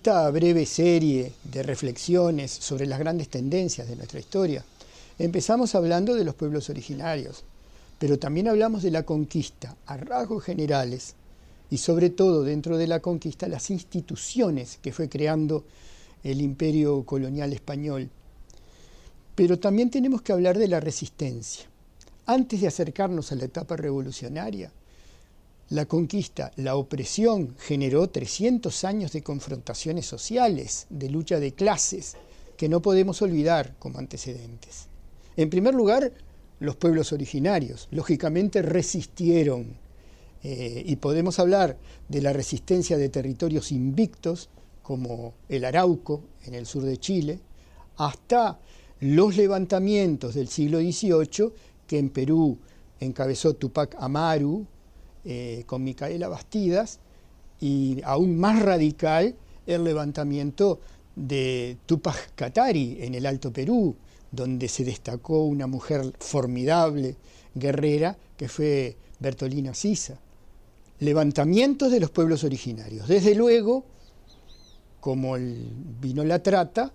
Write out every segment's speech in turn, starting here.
esta breve serie de reflexiones sobre las grandes tendencias de nuestra historia, empezamos hablando de los pueblos originarios, pero también hablamos de la conquista a rasgos generales y sobre todo dentro de la conquista las instituciones que fue creando el imperio colonial español. Pero también tenemos que hablar de la resistencia. Antes de acercarnos a la etapa revolucionaria, la conquista, la opresión generó 300 años de confrontaciones sociales, de lucha de clases, que no podemos olvidar como antecedentes. En primer lugar, los pueblos originarios, lógicamente, resistieron. Y podemos hablar de la resistencia de territorios invictos, como el Arauco, en el sur de Chile, hasta los levantamientos del siglo XVIII, que en Perú encabezó Tupac Amaru, con Micaela Bastidas, y aún más radical el levantamiento de Túpac Katari en el Alto Perú, donde se destacó una mujer formidable, guerrera, que fue Bertolina Sisa. Levantamientos de los pueblos originarios. Desde luego, como vino la trata,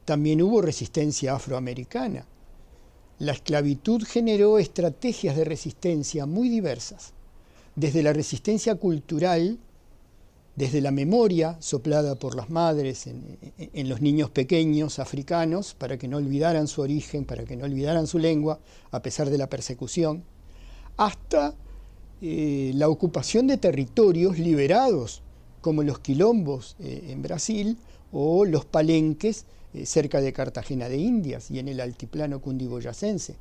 también hubo resistencia afroamericana. La esclavitud generó estrategias de resistencia muy diversas, desde la resistencia cultural, desde la memoria soplada por las madres en los niños pequeños africanos para que no olvidaran su origen, para que no olvidaran su lengua, a pesar de la persecución, hasta la ocupación de territorios liberados, como los quilombos en Brasil o los palenques cerca de Cartagena de Indias y en el altiplano cundiboyacense.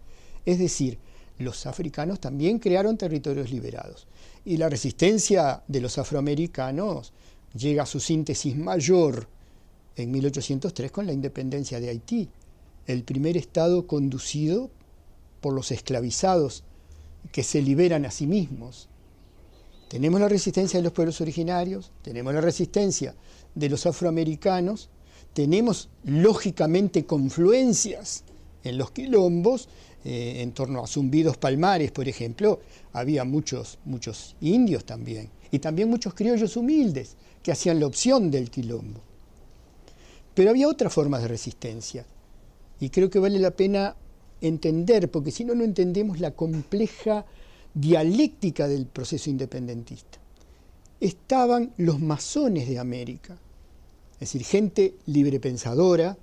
Es decir, los africanos también crearon territorios liberados. Y la resistencia de los afroamericanos llega a su síntesis mayor en 1803 con la independencia de Haití, el primer estado conducido por los esclavizados que se liberan a sí mismos. Tenemos la resistencia de los pueblos originarios, tenemos la resistencia de los afroamericanos, tenemos lógicamente confluencias en los quilombos, en torno a Zumbidos Palmares, por ejemplo, había muchos indios también, y también muchos criollos humildes que hacían la opción del quilombo. Pero había otras formas de resistencia, y creo que vale la pena entender, porque si no, no entendemos la compleja dialéctica del proceso independentista. Estaban los masones de América, es decir, gente librepensadora,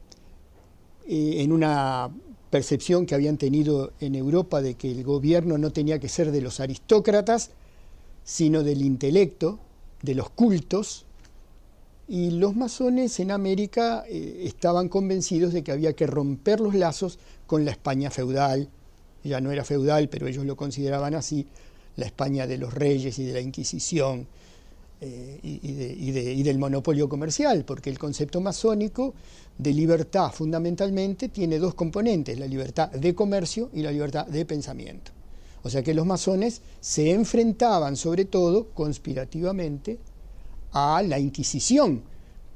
en una percepción que habían tenido en Europa de que el gobierno no tenía que ser de los aristócratas, sino del intelecto, de los cultos, y los masones en América estaban convencidos de que había que romper los lazos con la España feudal. Ya no era feudal, pero ellos lo consideraban así, la España de los reyes y de la Inquisición y del monopolio comercial, porque el concepto masónico de libertad fundamentalmente tiene dos componentes, la libertad de comercio y la libertad de pensamiento. O sea que los masones se enfrentaban sobre todo conspirativamente a la Inquisición,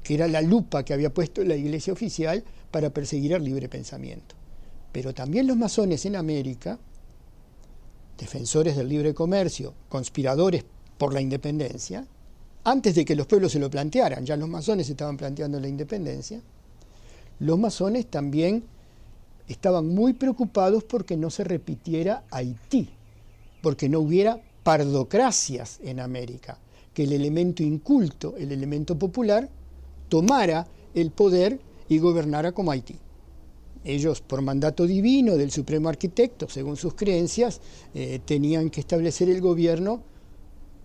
que era la lupa que había puesto la Iglesia oficial para perseguir el libre pensamiento. Pero también los masones en América, defensores del libre comercio, conspiradores por la independencia, antes de que los pueblos se lo plantearan, ya los masones estaban planteando la independencia, los masones también estaban muy preocupados porque no se repitiera Haití, porque no hubiera pardocracias en América, que el elemento inculto, el elemento popular, tomara el poder y gobernara como Haití. Ellos, por mandato divino del Supremo Arquitecto, según sus creencias, tenían que establecer el gobierno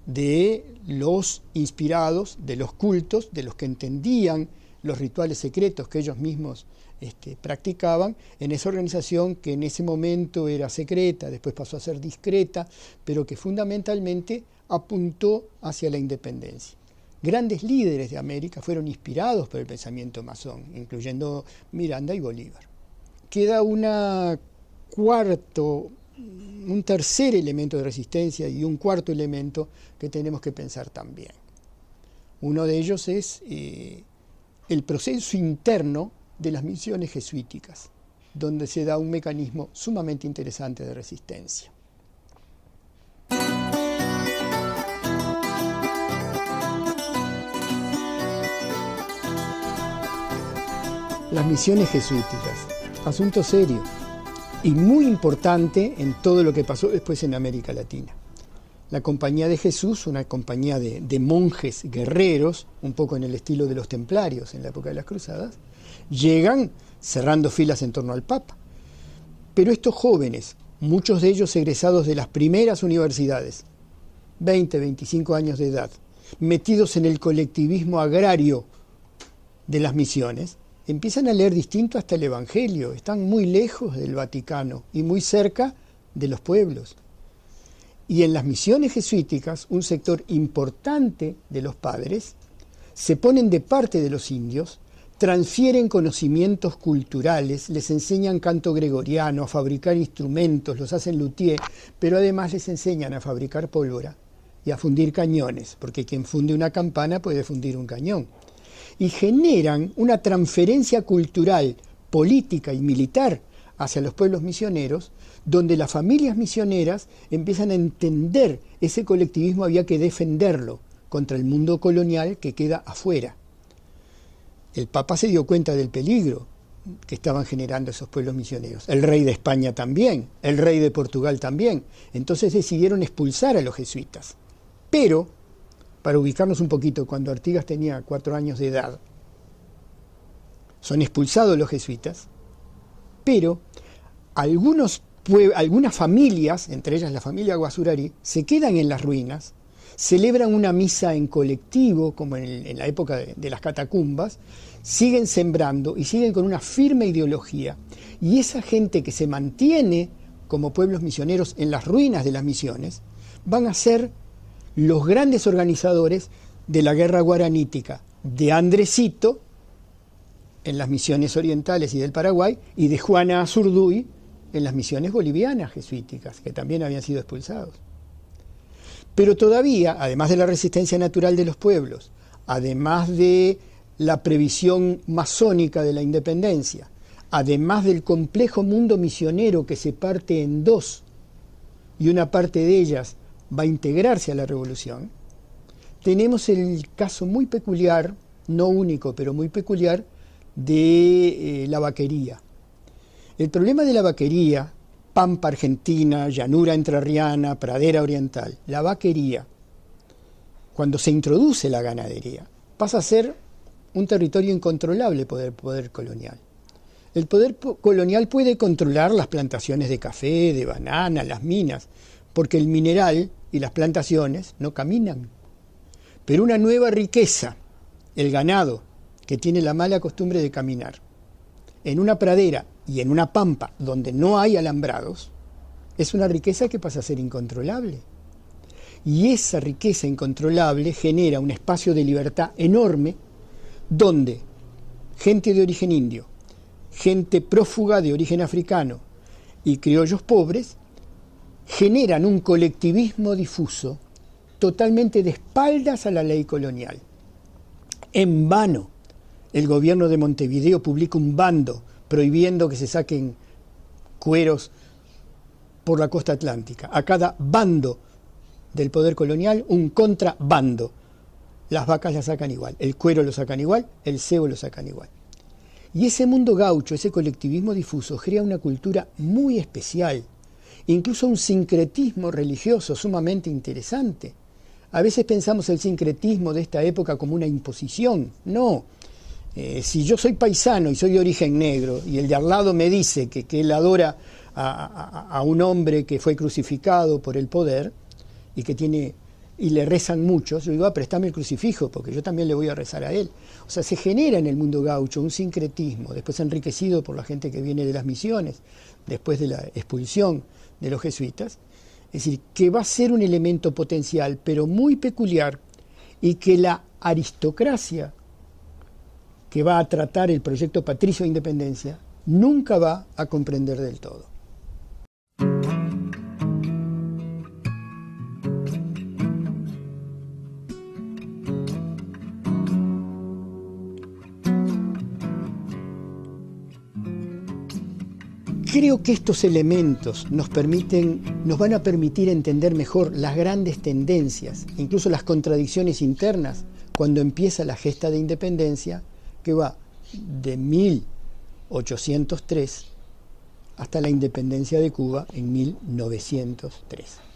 de los inspirados, de los cultos, de los que entendían los rituales secretos que ellos mismos practicaban en esa organización que en ese momento era secreta, después pasó a ser discreta, pero que fundamentalmente apuntó hacia la independencia. Grandes líderes de América fueron inspirados por el pensamiento masón, incluyendo Miranda y Bolívar. Queda un tercer elemento de resistencia y un cuarto elemento que tenemos que pensar también. Uno de ellos es el proceso interno de las misiones jesuíticas, donde se da un mecanismo sumamente interesante de resistencia. Las misiones jesuíticas, asunto serio y muy importante en todo lo que pasó después en América Latina. La Compañía de Jesús, una compañía de monjes guerreros, un poco en el estilo de los templarios en la época de las cruzadas, llegan cerrando filas en torno al Papa. Pero estos jóvenes, muchos de ellos egresados de las primeras universidades, 20, 25 años de edad, metidos en el colectivismo agrario de las misiones, empiezan a leer distinto hasta el Evangelio, están muy lejos del Vaticano y muy cerca de los pueblos. Y en las misiones jesuíticas, un sector importante de los padres se ponen de parte de los indios, transfieren conocimientos culturales, les enseñan canto gregoriano, a fabricar instrumentos, los hacen luthier, pero además les enseñan a fabricar pólvora y a fundir cañones, porque quien funde una campana puede fundir un cañón. Y generan una transferencia cultural, política y militar hacia los pueblos misioneros, donde las familias misioneras empiezan a entender ese colectivismo había que defenderlo contra el mundo colonial que queda afuera. El Papa se dio cuenta del peligro que estaban generando esos pueblos misioneros. El rey de España también, el rey de Portugal también. Entonces decidieron expulsar a los jesuitas. Pero, para ubicarnos un poquito, cuando Artigas tenía 4 años de edad, son expulsados los jesuitas, pero algunas familias, entre ellas la familia Guasurari, se quedan en las ruinas, celebran una misa en colectivo, como en la época de las catacumbas, siguen sembrando y siguen con una firme ideología. Y esa gente que se mantiene como pueblos misioneros en las ruinas de las misiones, van a ser los grandes organizadores de la guerra guaranítica, de Andresito en las misiones orientales y del Paraguay, y de Juana Azurduy en las misiones bolivianas jesuíticas, que también habían sido expulsados. Pero todavía, además de la resistencia natural de los pueblos, además de la previsión masónica de la independencia, además del complejo mundo misionero que se parte en dos, y una parte de ellas va a integrarse a la revolución, tenemos el caso muy peculiar, no único, pero muy peculiar, de la vaquería. El problema de la vaquería, pampa argentina, llanura entrerriana, pradera oriental, la vaquería, cuando se introduce la ganadería, pasa a ser un territorio incontrolable por el poder colonial. El poder colonial puede controlar las plantaciones de café, de banana, las minas, porque el mineral y las plantaciones no caminan. Pero una nueva riqueza, el ganado, que tiene la mala costumbre de caminar, en una pradera y en una pampa donde no hay alambrados, es una riqueza que pasa a ser incontrolable. Y esa riqueza incontrolable genera un espacio de libertad enorme donde gente de origen indio, gente prófuga de origen africano y criollos pobres generan un colectivismo difuso totalmente de espaldas a la ley colonial. En vano, el gobierno de Montevideo publica un bando prohibiendo que se saquen cueros por la costa atlántica. A cada bando del poder colonial, un contrabando. Las vacas las sacan igual, el cuero lo sacan igual, el cebo lo sacan igual. Y ese mundo gaucho, ese colectivismo difuso, crea una cultura muy especial, incluso un sincretismo religioso sumamente interesante. A veces pensamos el sincretismo de esta época como una imposición. No. Si yo soy paisano y soy de origen negro y el de al lado me dice que él adora a un hombre que fue crucificado por el poder y que tiene y le rezan muchos, yo digo, préstame el crucifijo porque yo también le voy a rezar a él. O sea, se genera en el mundo gaucho un sincretismo, después enriquecido por la gente que viene de las misiones, después de la expulsión de los jesuitas, es decir, que va a ser un elemento potencial, pero muy peculiar, y que la aristocracia que va a tratar el proyecto patricio de independencia nunca va a comprender del todo. Creo que estos elementos nos van a permitir entender mejor las grandes tendencias, incluso las contradicciones internas, cuando empieza la gesta de independencia, que va de 1803 hasta la independencia de Cuba en 1903.